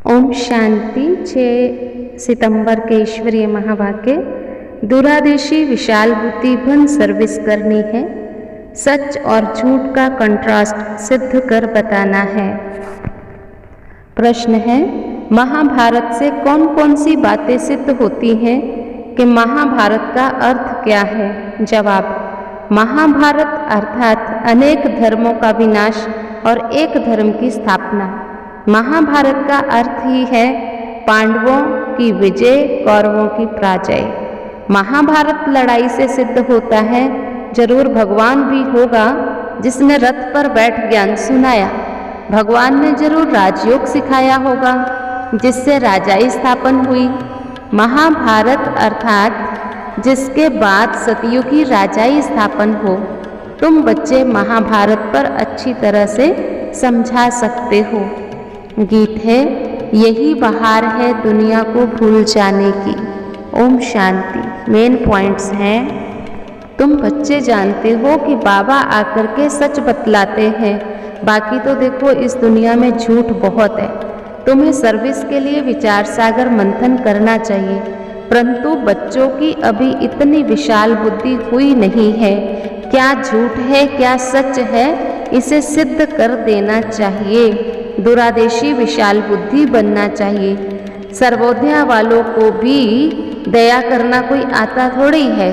ओम शांति। 6 सितंबर के ईश्वरीय महावाक्य। दूरादेशी विशाल बुद्धि भन सर्विस करनी है, सच और झूठ का कंट्रास्ट सिद्ध कर बताना है। प्रश्न है, महाभारत से कौन कौन सी बातें सिद्ध होती हैं कि महाभारत का अर्थ क्या है? जवाब, महाभारत अर्थात अनेक धर्मों का विनाश और एक धर्म की स्थापना। महाभारत का अर्थ ही है पांडवों की विजय, कौरवों की पराजय। महाभारत लड़ाई से सिद्ध होता है। जरूर भगवान भी होगा जिसने रथ पर बैठ ज्ञान सुनाया। भगवान ने जरूर राजयोग सिखाया होगा जिससे राजाई स्थापन हुई। महाभारत अर्थात जिसके बाद सतयुगी राजाई स्थापन हो। तुम बच्चे महाभारत पर अच्छी तरह से समझा सकते हो। गीत है, यही बहार है दुनिया को भूल जाने की। ओम शांति। मेन पॉइंट्स हैं, तुम बच्चे जानते हो कि बाबा आकर के सच बतलाते हैं, बाकी तो देखो इस दुनिया में झूठ बहुत है। तुम्हें सर्विस के लिए विचार सागर मंथन करना चाहिए, परंतु बच्चों की अभी इतनी विशाल बुद्धि हुई नहीं है। क्या झूठ है क्या सच है, इसे सिद्ध कर देना चाहिए। दूरादेशी विशाल बुद्धि बनना चाहिए। सर्वोदया वालों को भी दया करना कोई आता थोड़ी है,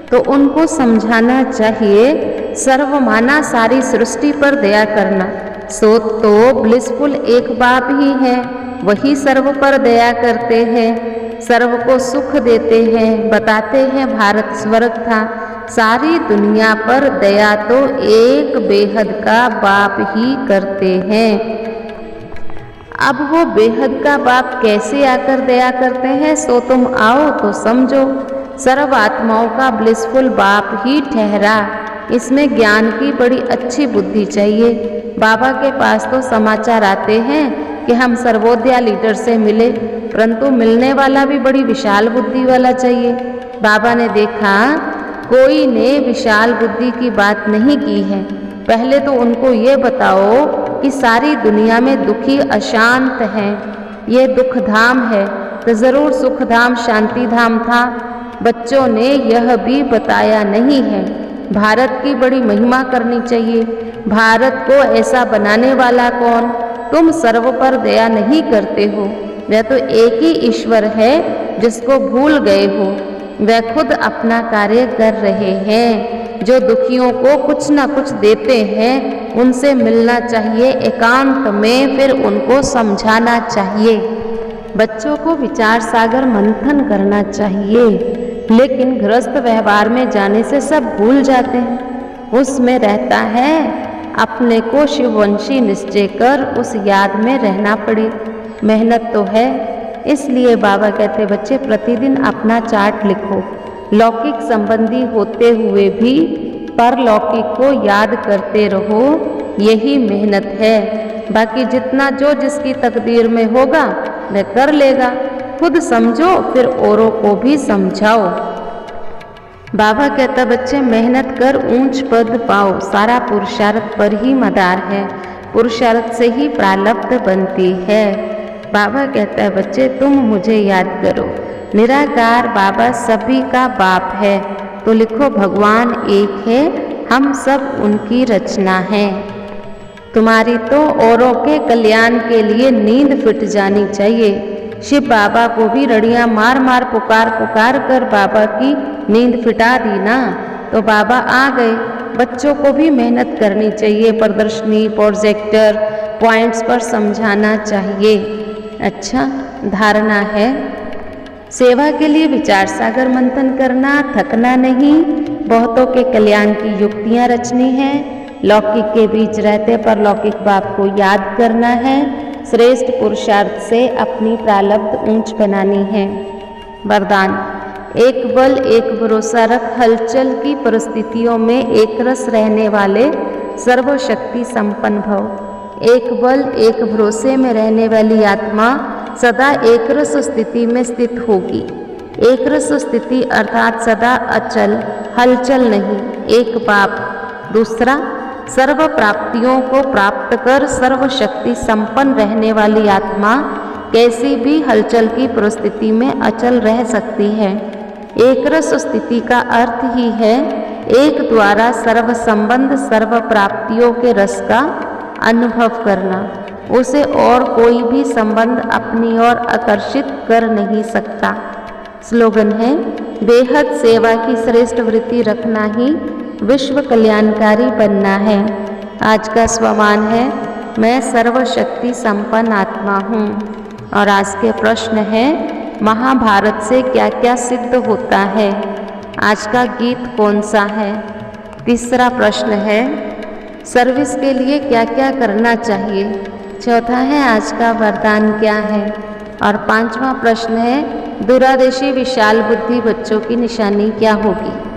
तो उनको समझाना चाहिए सर्वमाना सारी सृष्टि पर दया करना। सो तो ब्लिसफुल एक बाप ही है, वही सर्व पर दया करते हैं, सर्व को सुख देते हैं। बताते हैं भारत स्वर्ग था, सारी दुनिया पर दया तो एक बेहद का बाप ही करते हैं। अब वो बेहद का बाप कैसे आकर दया करते हैं, सो तुम आओ तो समझो। सर्व आत्माओं का ब्लिसफुल बाप ही ठहरा। इसमें ज्ञान की बड़ी अच्छी बुद्धि चाहिए। बाबा के पास तो समाचार आते हैं कि हम सर्वोदया लीडर से मिले, परंतु मिलने वाला भी बड़ी विशाल बुद्धि वाला चाहिए। बाबा ने देखा कोई ने विशाल बुद्धि की बात नहीं की है। पहले तो उनको ये बताओ कि सारी दुनिया में दुखी अशांत हैं, ये दुख धाम है, तो ज़रूर सुख धाम शांति धाम था। बच्चों ने यह भी बताया नहीं है। भारत की बड़ी महिमा करनी चाहिए। भारत को ऐसा बनाने वाला कौन? तुम सर्व पर दया नहीं करते हो। वह तो एक ही ईश्वर है जिसको भूल गए हो। वह खुद अपना कार्य कर रहे हैं। जो दुखियों को कुछ ना कुछ देते हैं उनसे मिलना चाहिए एकांत में, फिर उनको समझाना चाहिए। बच्चों को विचार सागर मंथन करना चाहिए, लेकिन गृहस्थ व्यवहार में जाने से सब भूल जाते हैं। उसमें रहता है अपने को शिववंशी निश्चय कर उस याद में रहना पड़े। मेहनत तो है, इसलिए बाबा कहते बच्चे प्रतिदिन अपना चार्ट लिखो। लौकिक संबंधी होते हुए भी परलौकिक को याद करते रहो, यही मेहनत है। बाकी जितना जो जिसकी तकदीर में होगा वह कर लेगा। खुद समझो फिर औरों को भी समझाओ। बाबा कहता बच्चे मेहनत कर ऊंच पद पाओ, सारा पुरुषार्थ पर ही मदार है, पुरुषार्थ से ही प्रारब्ध बनती है। बाबा कहता है बच्चे तुम मुझे याद करो। निराकार बाबा सभी का बाप है, तो लिखो भगवान एक है, हम सब उनकी रचना है। तुम्हारी तो औरों के कल्याण के लिए नींद फिट जानी चाहिए। शिव बाबा को भी रड़ियां मार मार पुकार पुकार कर बाबा की नींद फिटा दी ना, तो बाबा आ गए। बच्चों को भी मेहनत करनी चाहिए, प्रदर्शनी प्रोजेक्टर पॉइंट्स पर समझाना चाहिए। अच्छा, धारणा है सेवा के लिए विचार सागर मंथन करना, थकना नहीं, बहुतों के कल्याण की युक्तियां रचनी है, लौकिक के बीच रहते पर लौकिक बाप को याद करना है, श्रेष्ठ पुरुषार्थ से अपनी प्रारब्ध ऊंच बनानी है। वरदान, एक बल एक भरोसा रख, हलचल की परिस्थितियों में एक रस रहने वाले सर्वशक्ति संपन्न भव। एक बल एक भरोसे में रहने वाली आत्मा सदा एक रस स्थिति में स्थित होगी। एक रस स्थिति अर्थात सदा अचल, हलचल नहीं, एक बाप। दूसरा, सर्व प्राप्तियों को प्राप्त कर सर्वशक्ति संपन्न रहने वाली आत्मा कैसी भी हलचल की परिस्थिति में अचल रह सकती है। एक रस स्थिति का अर्थ ही है एक द्वारा सर्व संबंध सर्व प्राप्तियों के रस का अनुभव करना। उसे और कोई भी संबंध अपनी ओर आकर्षित कर नहीं सकता। स्लोगन है, बेहद सेवा की श्रेष्ठ वृत्ति रखना ही विश्व कल्याणकारी बनना है। आज का स्वमान है, मैं सर्वशक्ति संपन्न आत्मा हूँ। और आज के प्रश्न है, महाभारत से क्या क्या सिद्ध होता है। आज का गीत कौन सा है। तीसरा प्रश्न है, सर्विस के लिए क्या क्या करना चाहिए। चौथा है, आज का वरदान क्या है। और पांचवा प्रश्न है, दूरादेशी विशाल बुद्धि बच्चों की निशानी क्या होगी।